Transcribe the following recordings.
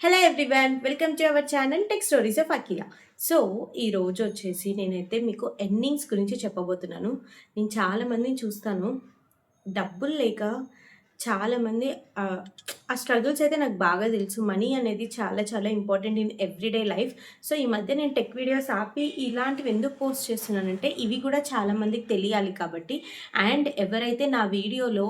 Hello everyone, welcome to our channel tech stories of Akhila. So ఈరోజు వచ్చేసి నేనైతే మీకు ఎర్నింగ్స్ గురించి చెప్పబోతున్నాను. నేను చాలామందిని చూస్తాను, డబ్బులు లేక చాలామంది ఆ స్ట్రగుల్స్ అయితే నాకు బాగా తెలుసు. మనీ అనేది చాలా చాలా important in everyday life. So ఈ మధ్య నేను టెక్ వీడియోస్ ఆపి ఇలాంటివి ఎందుకు పోస్ట్ చేస్తున్నానంటే ఇవి కూడా చాలామందికి తెలియాలి కాబట్టి. అండ్ ఎవరైతే నా వీడియోలో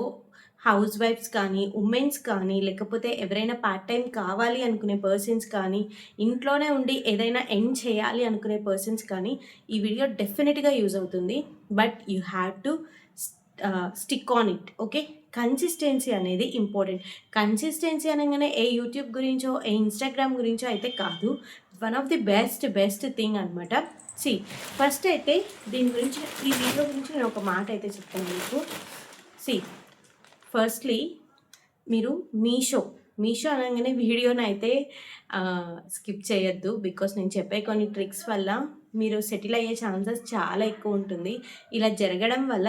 హౌస్ వైఫ్స్ కానీ, ఉమెన్స్ కానీ, లేకపోతే ఎవరైనా పార్ట్ టైం కావాలి అనుకునే పర్సన్స్ కానీ, ఇంట్లోనే ఉండి ఏదైనా ఎండ్ చేయాలి అనుకునే పర్సన్స్ కానీ ఈ వీడియో డెఫినెట్గా యూజ్ అవుతుంది. But you have to stick on it. Okay, consistency అనేది ఇంపార్టెంట్. కన్సిస్టెన్సీ అనగానే ఏ యూట్యూబ్ గురించో ఏ ఇన్స్టాగ్రామ్ గురించో అయితే కాదు, one of the best thing అనమాట. సి ఫస్ట్ అయితే దీని గురించి, ఈ వీడియో గురించి నేను ఒక మాట అయితే చెప్తాను మీకు. సి ఫస్ట్లీ మీరు మీషో అనగానే వీడియోని అయితే స్కిప్ చేయొద్దు. బికాస్ నేను చెప్పే కొన్ని ట్రిక్స్ వల్ల మీరు సెటిల్ అయ్యే ఛాన్సెస్ చాలా ఎక్కువ ఉంటుంది. ఇలా జరగడం వల్ల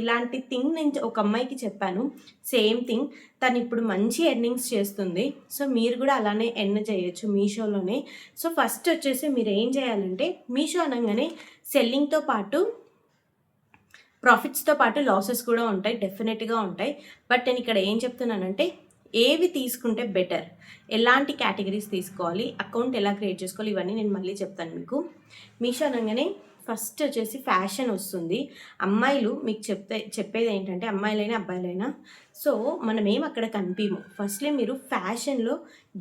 ఇలాంటి థింగ్ నేను ఒక అమ్మాయికి చెప్పాను, సేమ్ థింగ్ తను ఇప్పుడు మంచి ఎర్నింగ్స్ చేస్తుంది. సో మీరు కూడా అలానే ఎర్న్ చేయొచ్చు మీషోలోనే. సో ఫస్ట్ వచ్చేసి మీరు ఏం చేయాలంటే, మీషో అనగానే సెల్లింగ్తో పాటు ప్రాఫిట్స్తో పాటు లాసెస్ కూడా ఉంటాయి, డెఫినెట్గా ఉంటాయి. బట్ నేను ఇక్కడ ఏం చెప్తున్నానంటే ఏవి తీసుకుంటే బెటర్, ఎలాంటి కేటగిరీస్ తీసుకోవాలి, అకౌంట్ ఎలా క్రియేట్ చేసుకోవాలి, ఇవన్నీ నేను మళ్ళీ చెప్తాను మీకు. మీషో అనగానే ఫస్ట్ వచ్చేసి ఫ్యాషన్ వస్తుంది. అమ్మాయిలు మీకు చెప్పేది ఏంటంటే, అమ్మాయిలైనా అబ్బాయిలైనా, సో మనమేం అక్కడ కనిపించము. ఫస్ట్లీ మీరు ఫ్యాషన్లో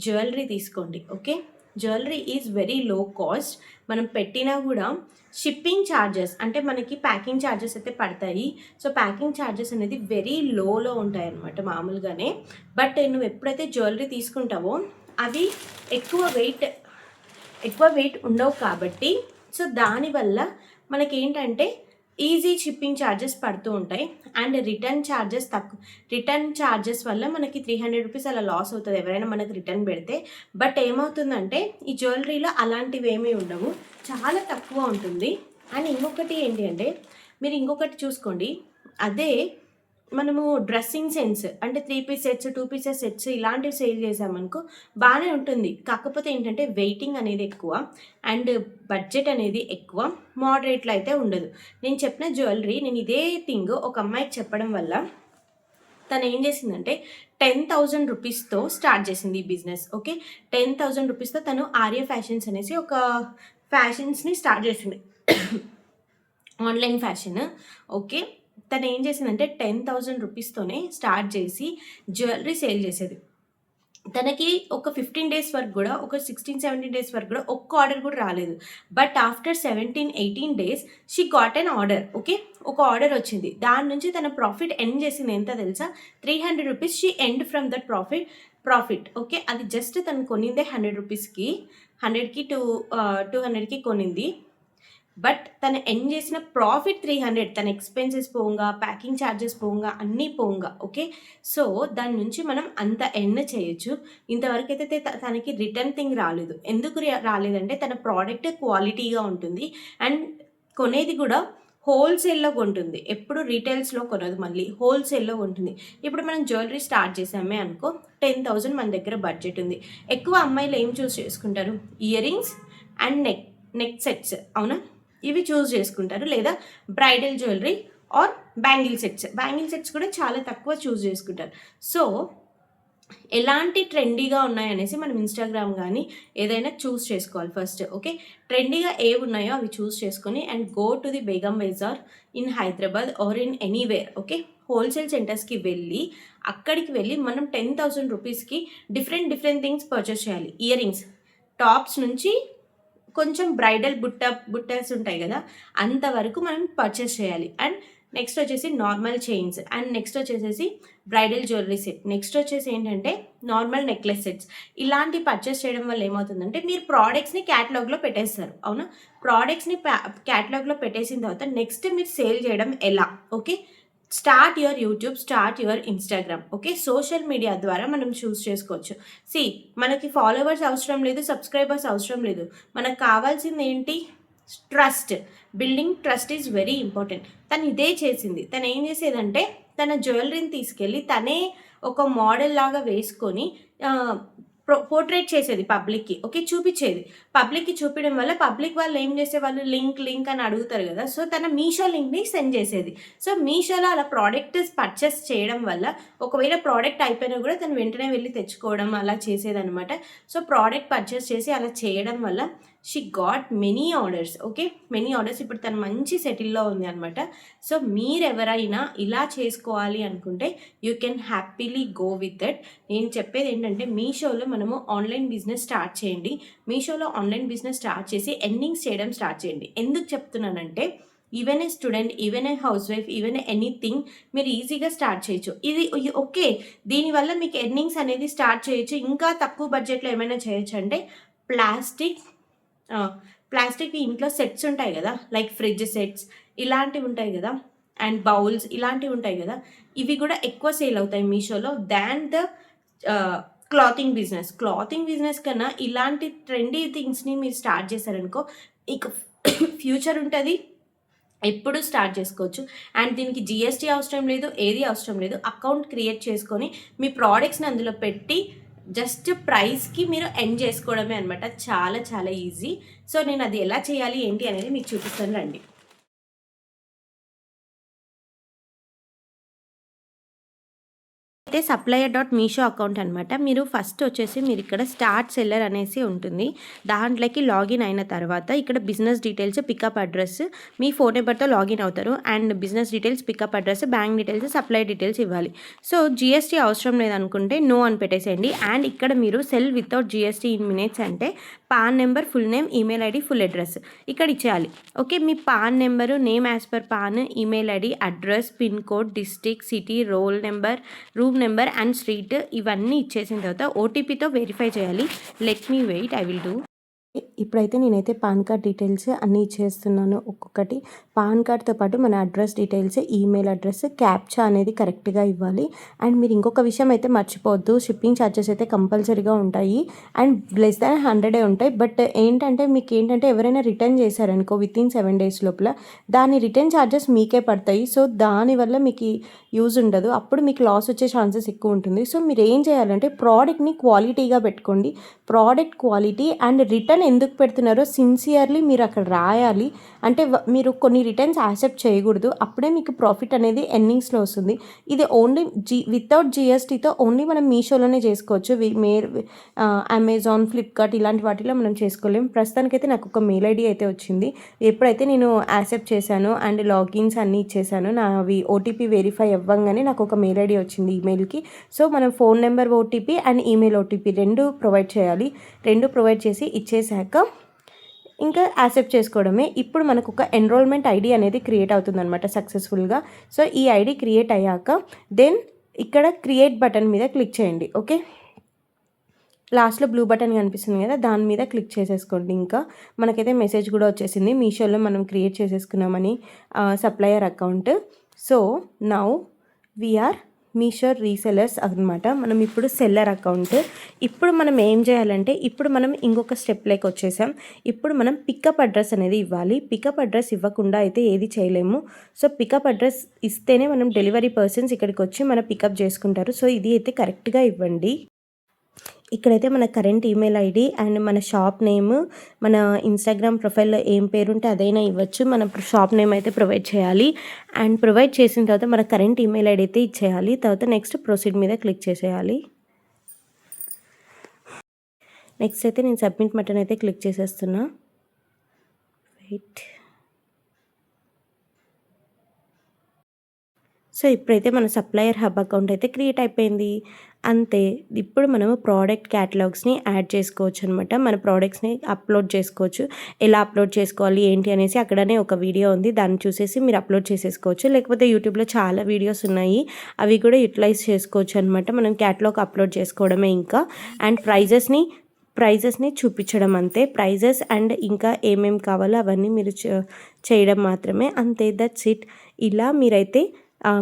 జ్యువెలరీ తీసుకోండి. Okay, jewellery is very low cost. మనం పెట్టినా కూడా షిప్పింగ్ ఛార్జెస్ అంటే మనకి ప్యాకింగ్ ఛార్జెస్ అయితే పడతాయి. సో ప్యాకింగ్ ఛార్జెస్ అనేది వెరీ లోలో ఉంటాయి అన్నమాట మామూలుగానే. బట్ నువ్వు ఎప్పుడైతే జ్యువెలరీ తీసుకుంటావో అవి ఎక్కువ వెయిట్ ఉండవు కాబట్టి, సో దానివల్ల మనకేంటంటే ఈజీ షిప్పింగ్ ఛార్జెస్ పడుతూ ఉంటాయి. అండ్ రిటర్న్ ఛార్జెస్ వల్ల మనకి 300 రూపీస్ అలా లాస్ అవుతుంది ఎవరైనా మనకు రిటర్న్ పెడితే. బట్ ఏమవుతుందంటే ఈ జ్యువెలరీలో అలాంటివి ఏమీ ఉండవు, చాలా తక్కువ ఉంటుంది. అండ్ ఇంకొకటి ఏంటి అంటే, మీరు ఇంకొకటి చూసుకోండి, అదే మనము డ్రెస్సింగ్ సెన్స్ అంటే 3 పీస్ సెట్స్, 2 పీసెస్ సెట్స్ ఇలాంటివి సేల్ చేసామనుకో బాగానే ఉంటుంది. కాకపోతే ఏంటంటే వెయిటింగ్ అనేది ఎక్కువ అండ్ బడ్జెట్ అనేది ఎక్కువ, మోడరేట్లో అయితే ఉండదు. నేను చెప్పిన జ్యువెలరీ, నేను ఇదే థింగ్ ఒక అమ్మాయికి చెప్పడం వల్ల తను ఏం చేసిందంటే 10,000 రూపీస్తో స్టార్ట్ చేసింది ఈ బిజినెస్. ఓకే, 10,000 రూపీస్తో తను ఆర్య ఫ్యాషన్స్ అనేసి ఒక ఫ్యాషన్స్ని స్టార్ట్ చేసింది, ఆన్లైన్ ఫ్యాషన్. ఓకే, తను ఏం చేసిందంటే 10,000 రూపీస్తోనే స్టార్ట్ చేసి జ్యువెలరీ సేల్ చేసేది. తనకి ఒక 15 డేస్ వరకు కూడా, ఒక 16-17 డేస్ వరకు కూడా ఒక్క ఆర్డర్ కూడా రాలేదు. But after 17-18 days she got an order. Okay, ఒక ఆర్డర్ వచ్చింది. దాని నుంచి తన ప్రాఫిట్ ఎండ్ చేసింది ఎంత తెలుసా? 300 rupees she end from that profit. Okay, అది జస్ట్ తను కొనిందే 100 రూపీస్కి, 100కి 200కి కొనింది. బట్ తను ఎండ్ చేసిన ప్రాఫిట్ 300, తన ఎక్స్పెన్సెస్ పోగా, ప్యాకింగ్ ఛార్జెస్ పోగా, అన్నీ పోగా. ఓకే, సో దాని నుంచి మనం అంత ఎర్న్ చేయొచ్చు. ఇంతవరకు అయితే తనకి రిటర్న్ థింగ్ రాలేదు. ఎందుకు రాలేదంటే తన ప్రోడక్ట్ క్వాలిటీగా ఉంటుంది అండ్ కొనేది కూడా హోల్సేల్లో కొంటుంది, ఎప్పుడు రీటైల్స్లో కొనదు, మళ్ళీ హోల్సేల్లో ఉంటుంది. ఇప్పుడు మనం జ్యువెలరీ స్టార్ట్ చేసామే అనుకో, 10,000 మన దగ్గర బడ్జెట్ ఉంది. ఎక్కువ అమ్మాయిలు ఏం చూస్ చేసుకుంటారు? Ear rings and neck sets, అవునా, ఇవి చూస్ చేసుకుంటారు. లేదా bridal jewellery or bangle sets కూడా చాలా తక్కువ చూస్ చేసుకుంటారు. సో ఎలాంటి ట్రెండీగా ఉన్నాయనేసి మనం ఇన్స్టాగ్రామ్ కానీ ఏదైనా చూస్ చేసుకోవాలి ఫస్ట్. ఓకే, ట్రెండీగా ఏవి ఉన్నాయో అవి చూస్ చేసుకొని and go to the Begum Bazar in Hyderabad or in anywhere. Okay, wholesale సెంటర్స్కి అక్కడికి వెళ్ళి మనం 10,000 రూపీస్కి డిఫరెంట్ థింగ్స్ పర్చేస్ చేయాలి. ఇయర్ రింగ్స్, టాప్స్ నుంచి కొంచెం బ్రైడల్ బుట్టస్ ఉంటాయి కదా, అంతవరకు మనం పర్చేస్ చేయాలి. అండ్ నెక్స్ట్ వచ్చేసి నార్మల్ చైన్స్, అండ్ నెక్స్ట్ వచ్చేసి బ్రైడల్ జ్యువెలరీ సెట్, నెక్స్ట్ వచ్చేసి ఏంటంటే నార్మల్ నెక్లెస్ సెట్స్. ఇలాంటి పర్చేస్ చేయడం వల్ల ఏమవుతుందంటే మీరు ప్రోడక్ట్స్ని క్యాటలాగ్లో పెట్టేస్తారు, అవునా. ప్రోడక్ట్స్ని క్యాటలాగ్లో పెట్టేసిన తర్వాత నెక్స్ట్ మీరు సేల్ చేయడం ఎలా? Okay, start your YouTube, start your Instagram. Okay, social media ద్వారా మనం చూస్ చేసుకోవచ్చు. మనకి ఫాలోవర్స్ అవసరం లేదు, సబ్స్క్రైబర్స్ అవసరం లేదు, మనకు కావాల్సింది ఏంటి? Trust. Building trust is very important. తను ఇదే చేసింది. తను ఏం చేసేదంటే తన జ్యువెలరీని తీసుకెళ్ళి తనే ఒక మోడల్ లాగా వేసుకొని పోర్ట్రేట్ చేసేది పబ్లిక్కి, ఓకే, చూపించేది. పబ్లిక్కి చూపించడం వల్ల పబ్లిక్ వాళ్ళు ఏం చేసేవాళ్ళు, లింక్ అని అడుగుతారు కదా, సో తన మీషో లింక్ని సెండ్ చేసేది. సో మీషోలో అలా ప్రోడక్ట్ పర్చేస్ చేయడం వల్ల ఒకవేళ ప్రోడక్ట్ అయిపోయినా కూడా తను వెంటనే వెళ్ళి తెచ్చుకోవడం అలా చేసేదనమాట. సో ప్రోడక్ట్ పర్చేస్ చేసి అలా చేయడం వల్ల she got many orders, okay, many orders. ఇప్పుడు తను మంచి సెటిల్లో ఉంది అనమాట. సో మీరెవరైనా ఇలా చేసుకోవాలి అనుకుంటే you can happily go with that. నేను చెప్పేది ఏంటంటే మీషోలో మనము ఆన్లైన్ బిజినెస్ స్టార్ట్ చేయండి. మీషోలో ఆన్లైన్ బిజినెస్ స్టార్ట్ చేసి ఎర్నింగ్స్ చేయడం స్టార్ట్ చేయండి. ఎందుకు చెప్తున్నానంటే even a student, even a house wife, even anything మీరు ఈజీగా స్టార్ట్ చేయొచ్చు. ఇది ఓకే, దీనివల్ల మీకు ఎర్నింగ్స్ అనేది స్టార్ట్ చేయొచ్చు. ఇంకా తక్కువ బడ్జెట్లో ఏమైనా చేయొచ్చు అంటే ప్లాస్టిక్ ఇంట్లో సెట్స్ ఉంటాయి కదా, లైక్ ఫ్రిడ్జ్ సెట్స్ ఇలాంటివి ఉంటాయి కదా, అండ్ బౌల్స్ ఇలాంటివి ఉంటాయి కదా, ఇవి కూడా ఎక్కువ సేల్ అవుతాయి మీషోలో దాన్ ద క్లాతింగ్ బిజినెస్ కన్నా ఇలాంటి ట్రెండీ థింగ్స్ని మీరు స్టార్ట్ చేశారనుకో ఇక ఫ్యూచర్ ఉంటుంది, ఎప్పుడు స్టార్ట్ చేసుకోవచ్చు. అండ్ దీనికి జిఎస్టీ అవసరం లేదు, ఏది అవసరం లేదు. అకౌంట్ క్రియేట్ చేసుకొని మీ ప్రోడక్ట్స్ని అందులో పెట్టి జస్ట్ ప్రైస్కి మీరు ఎండ్ చేసుకోవడమే అనమాట. చాలా చాలా ఈజీ. సో నేను అది ఎలా చేయాలి ఏంటి అనేది మీకు చూపిస్తాను రండి. అయితే supplier.meesho అకౌంట్ అనమాట. మీరు ఫస్ట్ వచ్చేసి మీరు ఇక్కడ స్టార్ట్ సెల్లర్ అనేసి ఉంటుంది. దాంట్లోకి లాగిన్ అయిన తర్వాత ఇక్కడ బిజినెస్ డీటెయిల్స్, పికప్ అడ్రస్, మీ ఫోన్ నెంబర్తో లాగిన్ అవుతారు. And business details, pickup address, bank details, supplier details ఇవ్వాలి. సో జిఎస్టీ అవసరం లేదనుకుంటే నో అని పెట్టేసేయండి. అండ్ ఇక్కడ మీరు sell without GST in minutes అంటే PAN number, full name, email ID, full address ఇక్కడ ఇచ్చేయాలి. ఓకే, మీ PAN number, name as per PAN, email ID, address, pin code, district, city, roll number, room number and street ఇవన్నీ ఇచ్చేసిన తర్వాత ఓటీపీతో verify చేయాలి. Let me wait, I will do. ఇప్పుడైతే నేనైతే పాన్ కార్డ్ డీటెయిల్స్ అన్నీ ఇచ్చేస్తున్నాను ఒక్కొక్కటి. పాన్ కార్డ్తో పాటు మన address details, email address, captcha అనేది కరెక్ట్గా ఇవ్వాలి. అండ్ మీరు ఇంకొక విషయం అయితే మర్చిపోవద్దు, షిప్పింగ్ ఛార్జెస్ అయితే కంపల్సరీగా ఉంటాయి అండ్ లెస్ దాన్ 100 ఉంటాయి. బట్ ఏంటంటే మీకు ఏంటంటే ఎవరైనా రిటర్న్ చేశారనుకో వితిన్ 7 days లోపల దాని రిటర్న్ ఛార్జెస్ మీకే పడతాయి. సో దానివల్ల మీకు యూజ్ ఉండదు, అప్పుడు మీకు లాస్ వచ్చే ఛాన్సెస్ ఎక్కువ ఉంటుంది. సో మీరు ఏం చేయాలంటే ప్రోడక్ట్ని క్వాలిటీగా పెట్టుకోండి. ప్రోడక్ట్ క్వాలిటీ అండ్ రిటర్న్ ఎందుకు పెడుతున్నారో సిన్సియర్లీ మీరు అక్కడ రాయాలి. అంటే మీరు కొన్ని రిటర్న్స్ యాక్సెప్ట్ చేయకూడదు, అప్పుడే మీకు ప్రాఫిట్ అనేది ఎర్నింగ్స్లో వస్తుంది. ఇది ఓన్లీ వితౌట్ జిఎస్టీతో ఓన్లీ మనం మీషోలోనే చేసుకోవచ్చు. అమెజాన్, ఫ్లిప్కార్ట్ ఇలాంటి వాటిలో మనం చేసుకోలేము. ప్రస్తుతానికైతే నాకు ఒక మెయిల్ ఐడి అయితే వచ్చింది. ఎప్పుడైతే నేను యాక్సెప్ట్ చేశాను అండ్ లాగిన్స్ అన్నీ ఇచ్చేసాను, నావి ఓటీపీ వెరిఫై అవ్వగానే నాకు ఒక మెయిల్ ఐడి వచ్చింది ఈమెయిల్కి. సో మనం phone number OTP and email OTP రెండు ప్రొవైడ్ చేయాలి. రెండు ప్రొవైడ్ చేసి ఇచ్చేసాక ఇంకా యాక్సెప్ట్ చేసుకోవడమే. ఇప్పుడు మనకు ఒక ఎన్రోల్మెంట్ ఐడి అనేది క్రియేట్ అవుతుందన్నమాట సక్సెస్ఫుల్గా. సో ఈ ఐడి క్రియేట్ అయ్యాక దెన్ ఇక్కడ క్రియేట్ బటన్ మీద క్లిక్ చేయండి. ఓకే, లాస్ట్లో బ్లూ బటన్ కనిపిస్తుంది కదా, దాని మీద క్లిక్ చేసేసుకోండి. ఇంకా మనకైతే మెసేజ్ కూడా వచ్చేసింది, మీషోలో మనం క్రియేట్ చేసేసుకున్నామని supplier account. So now we're Meesho resellers అనమాట. మనం ఇప్పుడు సెల్లర్ అకౌంట్. ఇప్పుడు మనం ఏం చేయాలంటే ఇప్పుడు మనం ఇంకొక స్టెప్లోకి వచ్చేసాం. ఇప్పుడు మనం పికప్ అడ్రస్ అనేది ఇవ్వాలి. పికప్ అడ్రస్ ఇవ్వకుండా అయితే ఏది చేయలేము. సో పికప్ అడ్రస్ ఇస్తేనే మనం డెలివరీ పర్సన్స్ ఇక్కడికి వచ్చి మన పికప్ చేసుకుంటారు. సో ఇది అయితే కరెక్ట్గా ఇవ్వండి. ఇక్కడైతే మన కరెంట్ ఈమెయిల్ ఐడి అండ్ మన షాప్ నేమ్, మన ఇన్స్టాగ్రామ్ ప్రొఫైల్లో ఏం పేరుంటే అదైనా ఇవ్వచ్చు. మన షాప్ నేమ్ అయితే ప్రొవైడ్ చేయాలి. అండ్ ప్రొవైడ్ చేసిన తర్వాత మన కరెంట్ ఈమెయిల్ ఐడి అయితే ఇచ్చేయాలి. తర్వాత నెక్స్ట్ ప్రొసీడ్ మీద క్లిక్ చేసేయాలి. నెక్స్ట్ అయితే నేను సబ్మిట్ బటన్ అయితే క్లిక్ చేసేస్తున్నా. వెయిట్. సో ఇప్పుడైతే మన సప్లయర్ హబ్ అకౌంట్ అయితే క్రియేట్ అయిపోయింది. అంతే, ఇప్పుడు మనము ప్రోడక్ట్ క్యాటలాగ్స్ని యాడ్ చేసుకోవచ్చు అనమాట. మన ప్రోడక్ట్స్ని అప్లోడ్ చేసుకోవచ్చు. ఎలా అప్లోడ్ చేసుకోవాలి ఏంటి అనేసి అక్కడనే ఒక వీడియో ఉంది, దాన్ని చూసేసి మీరు అప్లోడ్ చేసేసుకోవచ్చు. లేకపోతే యూట్యూబ్లో చాలా వీడియోస్ ఉన్నాయి, అవి కూడా యూటిలైజ్ చేసుకోవచ్చు అనమాట. మనం క్యాటలాగ్ అప్లోడ్ చేసుకోవడమే ఇంకా. అండ్ ప్రైజెస్ని చూపించడం అంతే. ప్రైజెస్ అండ్ ఇంకా ఏమేమి కావాలో అవన్నీ మీరు చేయడం మాత్రమే, అంతే. That's it. ఇలా మీరైతే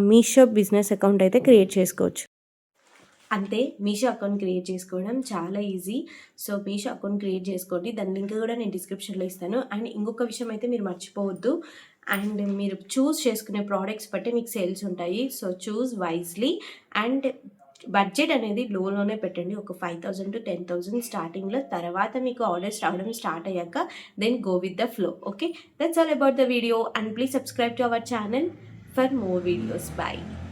మీషో బిజినెస్ అకౌంట్ అయితే క్రియేట్ చేసుకోవచ్చు. అంతే, మీషో అకౌంట్ క్రియేట్ చేసుకోవడం చాలా easy. So Meesho account create చేసుకోండి, దాని లింక్ కూడా నేను డిస్క్రిప్షన్లో ఇస్తాను. అండ్ ఇంకొక విషయం అయితే మీరు మర్చిపోవద్దు, అండ్ మీరు చూస్ చేసుకునే ప్రోడక్ట్స్ బట్టి మీకు సేల్స్ ఉంటాయి. So choose wisely and budget అనేది లోనే పెట్టండి. ఒక 5,000 to 10,000 స్టార్టింగ్‌లో. తర్వాత మీకు ఆర్డర్స్ రావడం స్టార్ట్ అయ్యాక then go with the flow. Okay. That's all about the video and please subscribe to our channel for more videos. By.